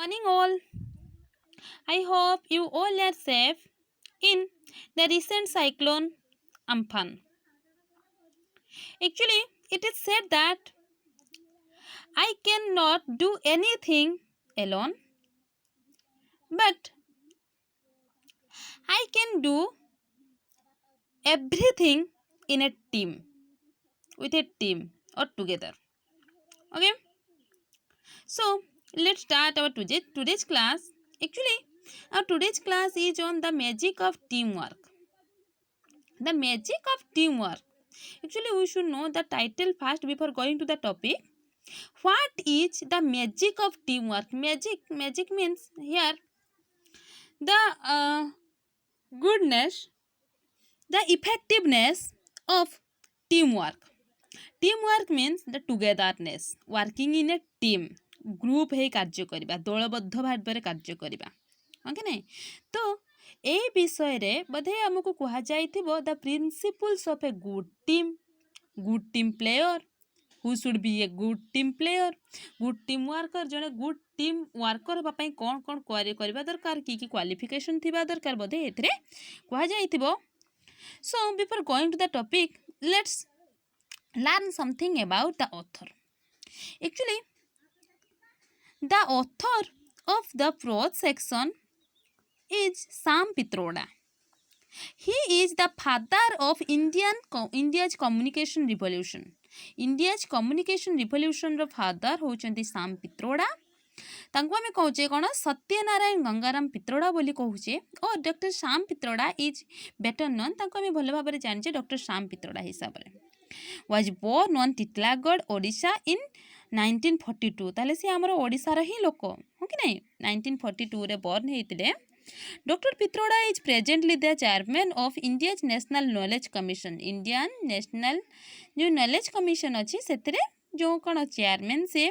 Morning all. I hope you all are safe in the recent cyclone Amphan. Actually, it is said that I cannot do anything alone, but I can do everything in a team, with a team or together. Okay, so let's start our today's class. Actually, our today's class is on the magic of teamwork. The magic of teamwork. Actually, we should know the title first before going to the topic. What is the magic of teamwork? Magic means here the goodness, the effectiveness of teamwork. Teamwork means the togetherness, working in a team, group हे कार्य करिबा, दलबद्ध भाव कार्य करिबा. Okay नहीं तो ए विषय रे बधे हमको कहा जाइथिबो the principles of a good team player who should be a good team player, good team worker. जने गुड टीम वर्कर होबा पई कोन कोन करबा दरकार, की क्वालिफिकेशन थिबा दरकार बधे एथरे कहा जाइथिबो. So before going to the topic, let's learn something about the author. Actually, the author of the prose section is Sam Pitroda. He is the father of India's communication revolution. India's communication revolution row father होचंती साम पित्रोड़ा. तांको आमे कहूचे कोन सत्यनारायण गंगाराम पित्रोड़ा बोली कहूचे, और doctor Shyam Pitroda is better known. तांको आमे भल भाबरे जानिचे doctor Shyam पित्रोड़ा हिसाब रे. was born on Titlagarh, Odisha in 1942. ताले से हमरो ओडिसा रे ही लोक हो कि नहीं 1942 रे born हेतिले. Doctor Pitroda is presently the chairman of India's national knowledge commission. Indian national जो नॉलेज कमिशन अच्छी से जो कौन चेयरमैन से,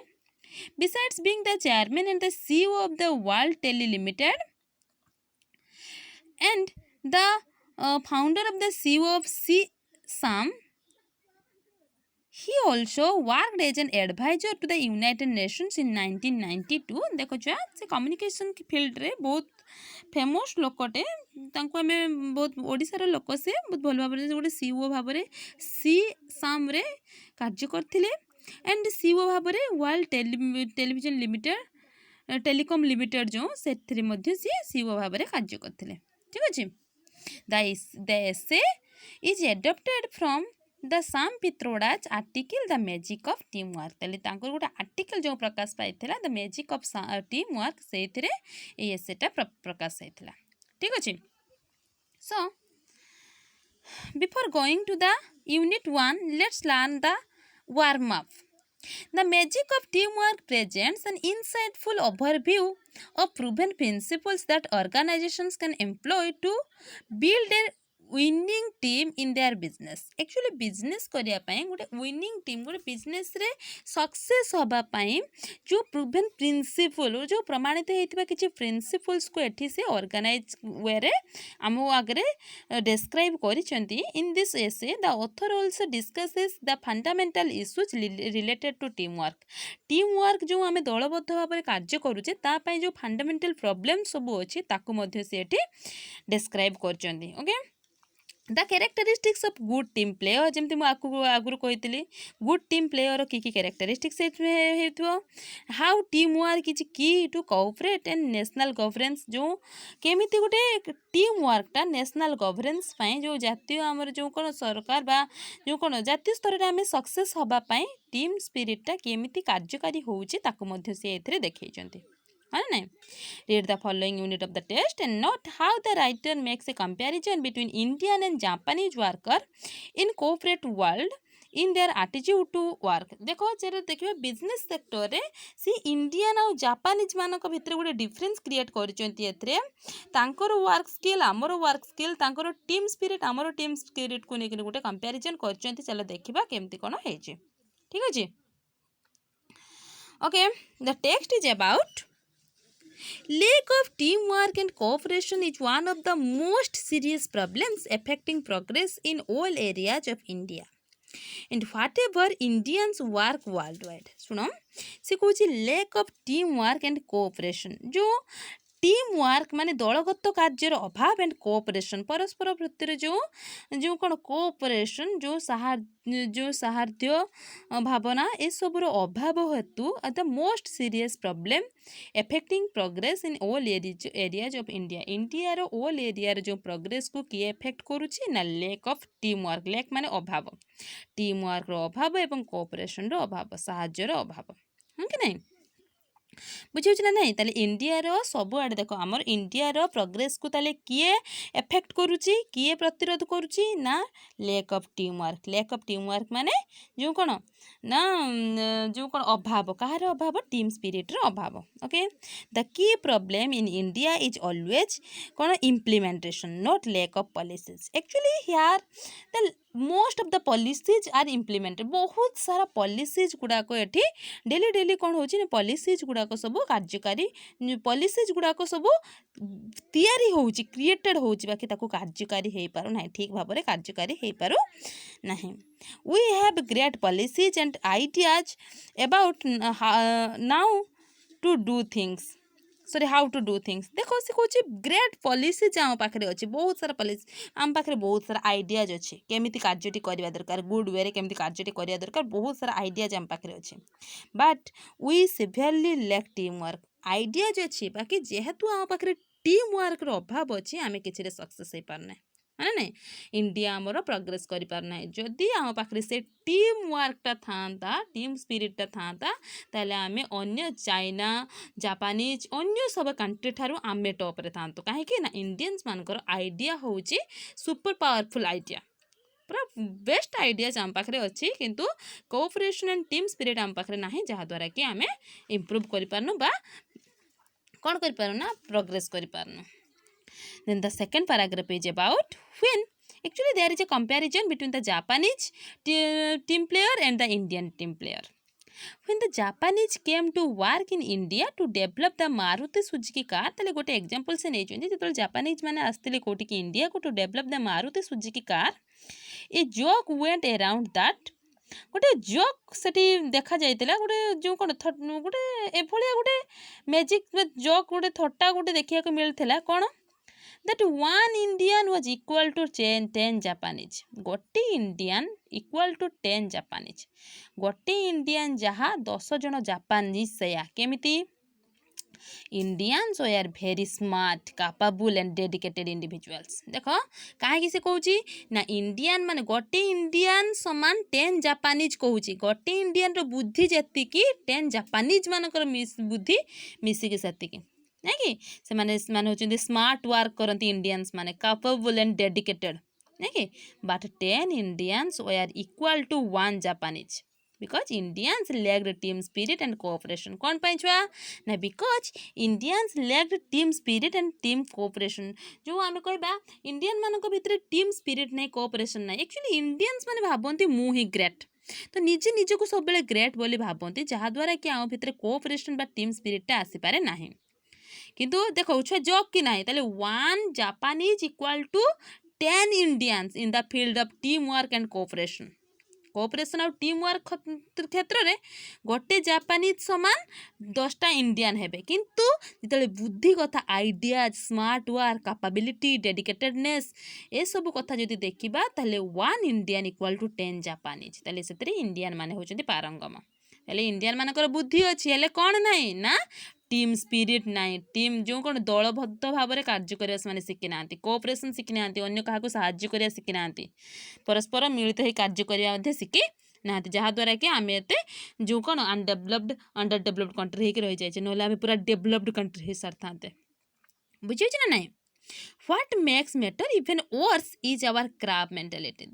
besides being the chairman and the CEO of the World Tele Limited and the founder of the CEO of CSAM. He also worked as an advisor to the United Nations in 1992. देखो जो से communication field रे बहुत famous लोकटे, तांको हमें बहुत ओडिसार लोक से बहुत भल भाव गोटे सीओ भाव सी साम रे कार्य करथिले एंड सीओ भाव world television limited telecom limited जो से सीओ भाव कार्य करथिले. ठीक अछि. The essay is adopted from the Sam Pitroda's article the magic of team work. ताले तांकर गोटे आर्टिकल जो प्रकाश पाइथिला the magic of team work, सेथिरे ए एसेटा प्रकाश होइथिला. ठीक अछि. So before going to the unit 1, let's learn the warm up. The magic of teamwork presents an insightful overview of proven principles that organizations can employ to build a winning team in their business. Actually business करिया पई गोटे winning team, गोटे business रे success होबा पई जो proven principle जो प्रमाणित हेतिबा किछि प्रिंसिपल्स को एठी से ऑर्गेनाइज वे रे हमो आगरे डिस्क्राइब करिसंती. In this essay the author also discusses the fundamental issues related to team work जो आमे दलबद्ध भाव रे कार्य करूचे ता पई जो फंडामेंटल प्रॉब्लम सब अछि ताकू मध्ये से एठी डिस्क्राइब करचंती. Okay, the characteristics of good team player. जमती मु आगुरु कहितली गुड टीम प्लेयर की कैरेक्टरिस्टिक्स हेतु, how team work is key to cooperate and national governance. जो केमिति गोटे टीम वर्कटा नेशनल गवर्नेंस पई जो जातीय आमर जो कोन सरकार बा जो कोन जातीय स्तर रे आमे सक्सेस होबा पई टीम स्पिरिटटा केमिति कार्यकारी होउची ताकू मध्ये से एथरे देखैचंती. Read the following unit of the text and note how the writer makes a comparison between Indian and Japanese worker in corporate world in their attitude to work. देखो जरा देखिए बिजनेस सेक्टर रे सी इंडियन और Japanese मानक भितर गोटे difference create करचंती. एथरे तांकर work skill आमर वर्क स्किल, तांकर टीम स्पिरिट आमर टीम स्पिरिट को नेकिन गोटे कंपैरिजन करचंती. चलो देखिबा केमती कोन हेची. ठीक अछि. Okay, the text is about lack of teamwork and cooperation is one of the most serious problems affecting progress in all areas of India. And whatever Indians work worldwide शुण से कौन lack of team work and cooperation जो team work माने दलगत career अभाव and cooperation परस्पर प्रति जो जो कौन कोऑपरेशन जो साहार्य भावना ए सबुर अभाव हेतु the most serious problem affecting progress in all areas of India India रो ऑल एरिया जो प्रोग्रेस को किए एफेक्ट करुछि ना lack of team work lack माने अभाव टीम वर्क रो अभाव एवं कोऑपरेशन रो अभाव साहाय्य रो अभाव कि नहीं बुझे ना नहीं ताले इंडिया रो सब आड़े देख आमर इंडिया रो प्रोग्रेस को ताले किए एफेक्ट करुछि किए प्रतिरोध करुछि ना लैक ऑफ टीम वर्क माने जो कोन ना जो कोन अभाव कहार अभाव टीम स्पिरिट रो अभाव okay the key problem in India is always कोन implementation not lack of policies actually here the most of the policies are implemented बहुत सारा पॉलिसीज गुड़ाक एठी डेली डेली कौन होची पॉलिसीज गुड़ाक सब कार्यकारी पॉलिसीज गुड़ाक सब तैयारी होची क्रिएटेड होची बाकी ताको कार्यकारी हे पारो नाही ठीक भाव में कार्यकारी हे पारो नाही we have great policies and ideas about now to do things sorry how to do things देखो से कौन ग्रेट पॉलिसीज आम पाखे अच्छे बहुत सारा पॉलिसी आम पाखे बहुत सारा आइडियाज अच्छे केमिति कार्यटी करवा दरकार गुड वे रे केमिति कार्यटी करवा दरकार बहुत सारा आइडियाज आम पाखे अच्छे but we severely lack team work ideas अच्छे बाकी जेहेतु आम पाखे टीम वर्क रो अभाव अच्छे आम किसी सक्सेस हो पारना है ना इंडिया आमर प्रोग्रेस कर पारना जदि आम पाखे से टीम वर्कटा था टीम स्पिरिटा था ताले आमे अन्य चाइना जापानीज अन्य सब कंट्री ठारू आमे टॉप रे था कहीं ना इंडियंस मानकर आइडिया होची सुपर पावरफुल आइडिया पूरा बेस्ट आइडियाज आम पाखे अच्छी किंतु कोऑपरेशन एंड टीम स्पिरिट आम पाखे ना जहाँद्वारा कि आमे इम्प्रूव कर पारनु बा कौन कर पारनु ना प्रोग्रेस कर पारनु Then the second paragraph is about when actually there is a comparison between the Japanese team player and the Indian team player. When the Japanese came to work in India to develop the Maruti Suzuki car, तले गोटे example से नहीं चुनी जितने Japanese माने आस्ते ले कोटी की India को to develop the Maruti Suzuki car, a joke went around that गोटे जोक सेठी देखा जाइतिला गोटे जो कोन गोटे एभलिया गोटे मैजिक जोक गोटे थट्टा गोटे देखिया को मिलथिला कोन that one Indian was equal to 10 Japanese गोटे इंडियन इक्वल टू 10 जापानीज गोटे इंडियन जहाँ 10 जन जापानीज सेया केमिति Indians are very smart capable and dedicated individuals देखो कहीं से कहूँ ना इंडियन माने गोटे इंडियन समान 10 जापानीज कहूँ गोटे इंडियन रो बुद्धि जति 10 जापानीज मानकर बुद्धि मिसिकी सेतिकी नहीं कि से माने होचंदी स्मार्ट वर्क करती इंडियंस माने कैपेबल एंड डेडिकेटेड नहीं कि but 10 Indians are equal to 1 Japanese because Indians lacked team spirit and cooperation कौन पाई छुआ ना because Indians lacked team spirit and team cooperation जो आम कहबा इंडियन मानक भितर टीम स्पिरिट नहीं कोऑपरेशन नहीं एक्चुअली इंडियंस माने भाबंती मु ही ग्रेट तो निजे निजे को सब बेले ग्रेट बोली भाबंती जहाँ द्वारा कि आम भितर कोऑपरेशन बा टीम स्पिरिटा आसी पारे नाही किंतु देखो छुआ जोक कि नहीं ताले 1 Japanese equal to 10 Indians in the field of team work and cooperation और टीम वर्क क्षेत्र में गोटे जापानीज समान 10टा इंडियन हेबे किंतु जिते बुद्धि कथा आइडियाज स्मार्ट वर्क कैपेबिलिटी डेडिकेटेडनेस ए सब कथा जदि देखिबा ताले 1 इंडियन इक्वल टू 10 जापानीज ताले सेतरे इंडियन माने होचंदी पारंगम ताले इंडियन मानकर बुद्धि अछि हेले कोन नाही ना टीम स्पिरिट नाई टीम जो कौन दलबद्ध भाव में कार्य करने से शिखी ना कोऑपरेशन शिखी ना अन्य क्या साहाय्य करने शिखी ना परस्पर मिलित हो कार्य करने शिखी ना जहाँद्वारा कि आम एत जो कौन अंडर डेभलप्ड कंट्री हो रही जाए ना आम पूरा डेभलप्ड कंट्री हो सारी था बुझे ना नाई What makes matter even worse is our crab mentality.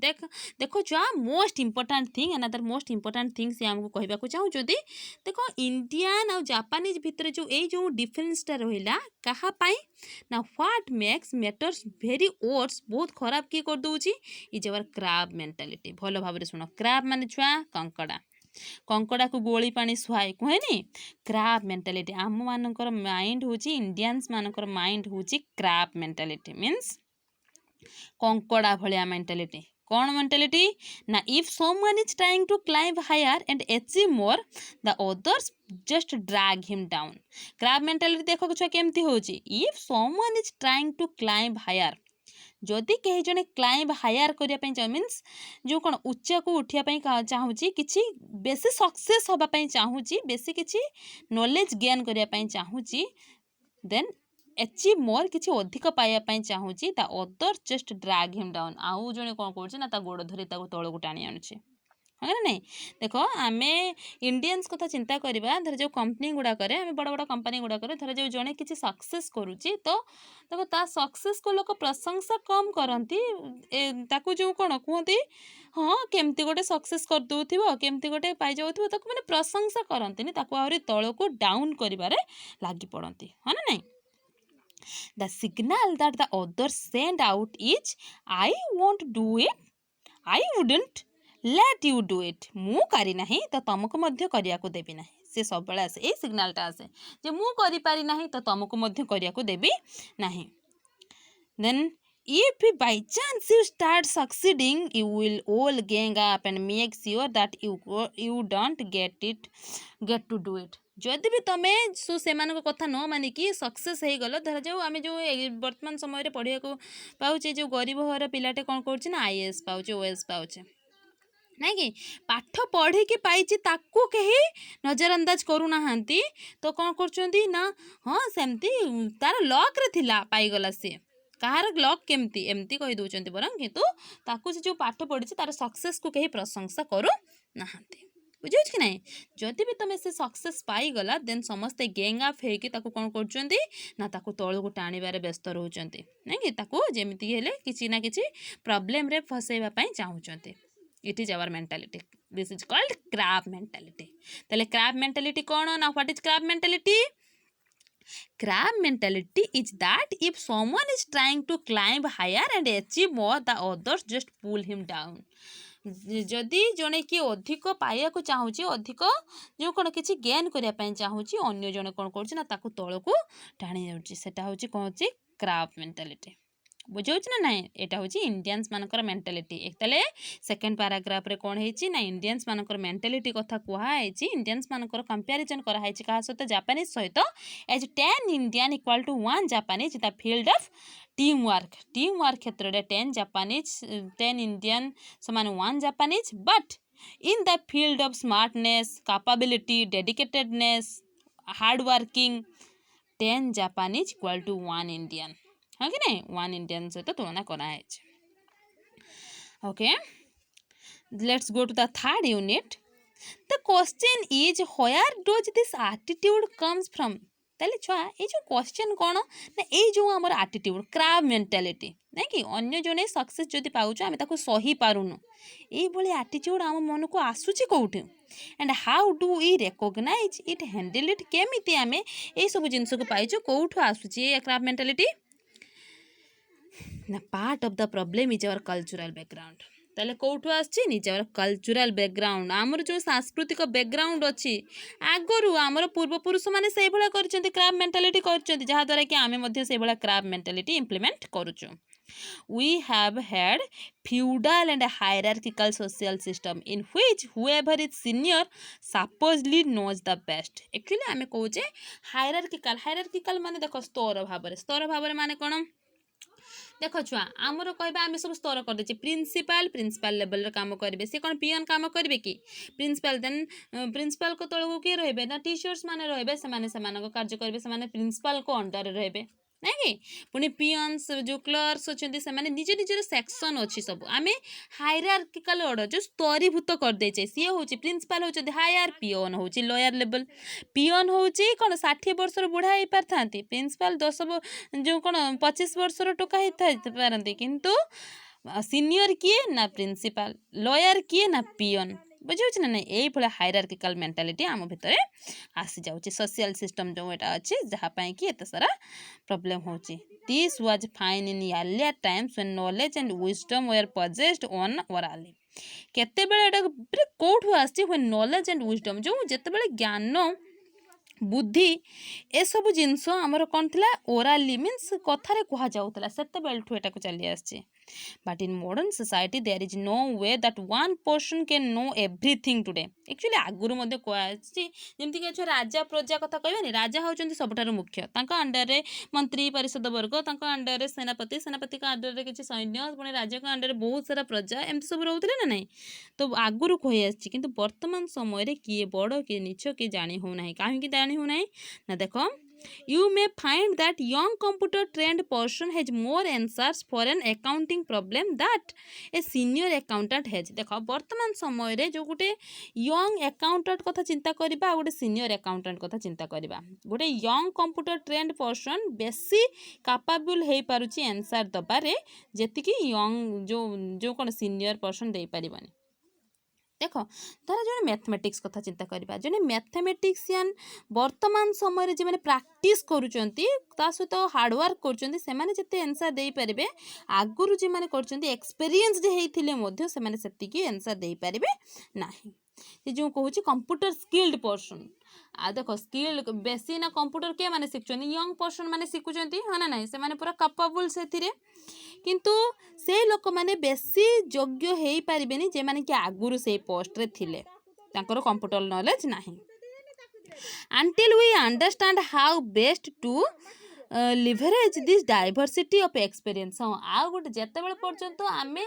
देखो जो most important thing another most important thing से आमको कहवाक चाहूँ जदि देखो इंडियन और जापानीज भितर जो डिफरेन्सटा रहा क्या ना what makes matters very worse बहुत खराब किए कर दूची इज आवर क्राब मेंटालिटी भल भाव शुण क्राब माने छुआ कंकड़ा को गोली पानी सुहाई कहेनी क्राब मेंटालिटी आम मानकर माइंड होची इंडियंस मानकर माइंड होची क्राब मेंटालिटी मीन्स कंकड़ा भलिया मेंटालिटी कौन मेंटालिटी ना if someone is trying to climb higher and achieve more the others just drag him down. Crab mentality देखो छुआ केमती होची if someone is trying to climb higher जदि कहीं जने क्लाइंब हायर करने चाह मीन्स जो कौन उच्चा को उठा चाहूँगी किसी बेसी सक्सेस होगापी चाहूँगी बेसी किसी नॉलेज गेन करने चाहूँगी देन अचीव मोर किसी अधिक पाइबापी चाहूँगी ता other just drag him down आउ जड़े कौन कर गोड़ धरी तल को टाणी आणुचे हाँ ना नहीं देख आम इंडियंस कथा चिंता करवा धर जो कंपनी गुड़ाक बड़ बड़ कंपनी गुड़ाक धर जो जड़े किसी सक्सेस करुच्ची तो देखो ता सक्सेस को लोग प्रशंसा कम करती जो कौन कहते हाँ केमती गोटे सक्सेस कर दूथि केमती गोटे पाई जाऊथि मैंने प्रशंसा करती आहरी तल को डाउन कर लगी पड़ती हाँ ना नहीं The signal that the others send out is I won't do it, I wouldn't let you do it. मु करी नहीं तो तुमको मध्य करिया को देबी नहीं से सब बेले आसे ए सिग्नलटा आसे जे मु करी पारी नहीं तो तुमको मध्य करिया को देबी नहीं. Then if by chance you start succeeding you will all gang up and make sure that you don't get to do it. जदि भी तुम से कथा न मानिकी सक्सेस हो गल धर जाऊ आम जो वर्तमान समय पढ़िया पाचे जो गरीब घर पिलाटे कौन कर आईएएस पाचे ओएस पाचे नहीं कि पाठ पढ़ी कि पाई ताकू कहीं नजरअंदाज करूना तो कौन कर हाँ सेमती तार लक रे थिला पाईगला सी कहार लक केमती एमती कही दौरान बरं किंतु ताकू से जो पाठ पढ़ी तार सक्सेस को कहीं प्रशंसा करू ना बुझे कि नहीं जदि भी तुम से सक्सेस पाईगला देन समस्ते गैंग अप होकर कौन कर तल को टाणिबार व्यस्त रोचते नहीं कि जमीती हेले किसी ना किसी प्रॉब्लम रे फसैवाई चाहूँगी. It is our mentality this is called crab mentality. ताले क्रैब मेंटालिटी कौन ना what is crab mentality. Crab mentality is that if someone is trying to climb higher and achieve more the others just pull him down. जदि जड़े किए अधिक पाइबा को चाहूँगी अधिक जो कौन किसी गेन करने चाहूँगी अन्य जड़े कौन कर तल को टाणी जाटा हूँ कौन क्रैब मेंटालिटी. बुझाऊँ ना ना यहाँ हूँ इंडियंस मानकर मेंटालिटी. एक सेकेंड पैराग्राफ रे कौन है ना इंडियंस मानकर मेंटालिटी कथा कहुई इंडियंस मानकर कंपैरिजन कराई क्या सहित जापानीज सहित as 10 Indian equal to 1 Japanese in the field of team work क्षेत्र में 10 इंडियन समान 1 Japanese but in the field of smartness capability dedicatedness hard working 10 Japanese equal to 1 Indian हाँ कि नहीं 1 इंडियन सहित तुलना कराई. Okay let's go to the third unit. The question is where does this attitude comes from. ताले छुआ ये जो क्वेश्चन कौन ना ये जो आमर एटीट्यूड क्रैब मेंटालिटी नहीं कि अन्य जने सक्सेस जदि पाउछ आमे ताको सही पारुनु ये भली एटीट्यूड आम मन को आसुची कोउठी and how do we recognise it handle it केमिति आमे ए सब जिंस को पाइछो कोउठो आसुची ये क्रैब मेंटालिटी ना part of the problem is our cultural background. ताले कोठु आछि निजर कल्चरल बैकग्राउंड आमर जो सांस्कृतिक बैकग्राउंड अच्छी आगरू आमर पूर्वपुरुष मैंने से भाया कर क्रैब मेंटालिटी कर जहाँद्वारा कि आम से भाया क्रैब मेंटालिटी इम्प्लीमेंट करुचु. We have had feudal and hierarchical social system in which whoever is senior supposedly knows the best. Actually आम कहे हायरार्किकल माने देख स्तर भाव माने कौन देख छुआ आमर कहवा आम सब स्तर करदे प्रिंसिपाल लेवल काम करेंगे सी कौन पियन काम करेंगे कि प्रिंसिपाल देन प्रिंसिपाल को तौक किए रे ना टीचर्स मैंने रे कार्य करेंगे प्रिंसिपाल को अंडर रे ना कि पुणी पियन्स जो क्लर्क्स अच्छा से निज निजर सेक्शन अच्छी सब आम हायरार्किकल ऑर्डर जो स्तरीभूत करदे सी हूँ प्रिंसिपाल होती हायर पियन हूँ लोअर लेवल पियन हूँ कौन 60 वर्षर बुढ़ा हो पारि था प्रिंसिपाल 10 जो कौन 25 वर्षर टोका हो पारती किंतु सीनियर किए ना प्रिंसिपाल लॉयर किए ना पियन बुझे ना यही भाया हायरार्किकल मेंटालिटी आम भितर आसी जाऊँगी सोशल सिस्टम जो यहाँ अच्छी जहाँपाई कि एत सारा प्रॉब्लम हो. This was fine in earlier times when knowledge and wisdom were possessed on orally. केते बेले एटा कौठु आसी व्हेन नॉलेज एंड विजडम जो जेते बेले ज्ञान बुद्धि ए सब जिनस आमर कौन थिला ओराली मीन्स कथारे कहा जाउतला सेते बेलठु एटा को चली आछे but in modern society there is no way that one person can know everything today actually आगुरु मध्ये कहछि जेमति कि राजा प्रजा कथा कहबेनी राजा होचंती सबठारु मुख्य तांका अंडर रे मंत्री परिषद वर्ग तांका अंडर रे सेनापति सेनापति का अंडर रे किछि सैन्य पुणी राजा का अंडर रे बहुत सारा प्रजा एमति सब रहउतले ना नहीं तो आगुरु कहि आछि किंतु वर्तमान समय रे किए बड़ किए नीच किए जानी हो नाही काहे कि जानी हो नाही ना देखो you may find that young computer trained person has more answers for an accounting problem that a senior accountant has देखो वर्तमान समय रे जो गोटे यंग अकाउंटेंट कथा चिंता करबा गोटे सीनियर अकाउंटेंट कथा चिंता करबा गोटे यंग कंप्यूटर ट्रेंड पर्सन बेसी कैपेबल हे पारुची आंसर दबारे जेति कि यंग जो जो कोन सीनियर पर्सन दे परिबनी देख तार जो मैथमेटिक्स कथा चिंता करबा जो मैथमेटिशियन वर्तमान समय जो मैंने प्रैक्टिस करुचंती ता सहित हार्डवर्क करुचंती से माने जते आंसर दे परिबे आगुरु जे माने करचंती एक्सपीरियंस जे हेइथिले मध्य से माने सेतिकी आंसर दे परिबे नाही ये जो कहूँ कंप्यूटर स्किल्ड पर्सन आ देख स्किल बेसी ना कंप्यूटर के माने शिखुचंती यंग पर्सन माने शिखुचंती हाँ ना नहीं से माने पूरा कैपेबल सेथिरे किंतु से लोक माने बेसी योग्य हेई परिबेनी जे माने कि आगुरु से पोस्ट रे थिले तांकर कंप्यूटर नॉलेज नाही until we understand how best to leverage this diversity of experience हाँ आ गोटे जेते बेले पर्यंत आमे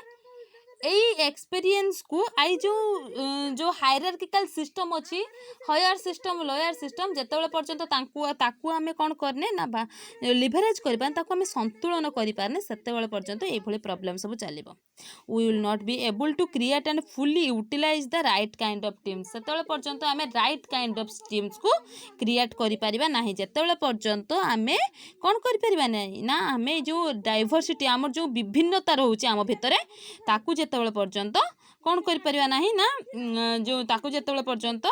एई एक्सपीरियंस को आई जो हायरार्किकल सिस्टम अच्छी हायर सिस्टम लोअर सिस्टम जेते पर्यंत ताकू आमे कौन करने ना लिवरेज करबा ताकू आमे संतुलन करि पारने सेते पर्यंत एई भली प्रॉब्लम सब चलिबो we will not be able to create and fully utilise the right kind of teams सेते पर्यंत आमे राइट काइंड ऑफ टीम्स को क्रिएट करि परिबा नाही जेते पर्यंत आमे कौन करि परिबा नाही ना आमे जो डाइवर्सिटी हमर जो विभिन्नता रहउची आम भितरे ताकू जेतेबेले पर्यंत कौन करि परिबा नाही ना जो ताकू जेतेबेले पर्यंत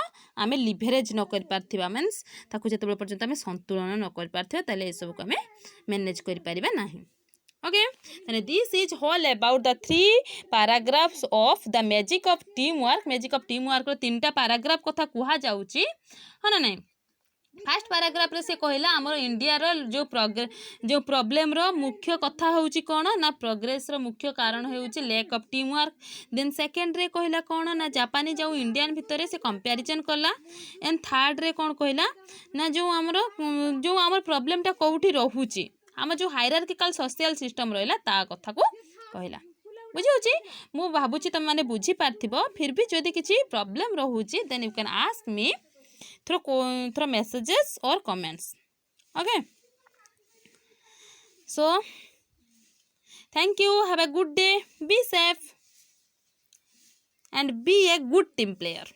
आमे लिवरेज न करि पारथिबा मींस ताकू जेतेबेले पर्यंत आमे संतुलन न करि पारथिबा ताले ए सब को आमे मैनेज करि परिबा नाही okay then this is all about the 3 paragraphs of the magic of teamwork रो तीनटा पैराग्राफ कथा कुहा जाउची हा ना नहीं फास्ट पैराग्राफ रे से कहला हमर इंडिया रो जो प्रॉब्लम रो मुख्य कथा होउची कोन ना प्रोग्रेस रो मुख्य कारण होउची lack of team work then second रे कहला कोन ना जापानी जो इंडियन भितरे से कंपैरिजन कला एंड थर्ड रे कोन कहला ना जो हमर प्रॉब्लम ता कोउठी रहूची हम जो हायरार्किकल सोशल सिस्टम रहला ता कथा को कहला बुझी मु भाबुची तुम माने बुझी पारथिबो फिर भी जदी किछि प्रॉब्लम रहूची then you can ask me through messages or comments okay so thank you have a good day be safe and be a good team player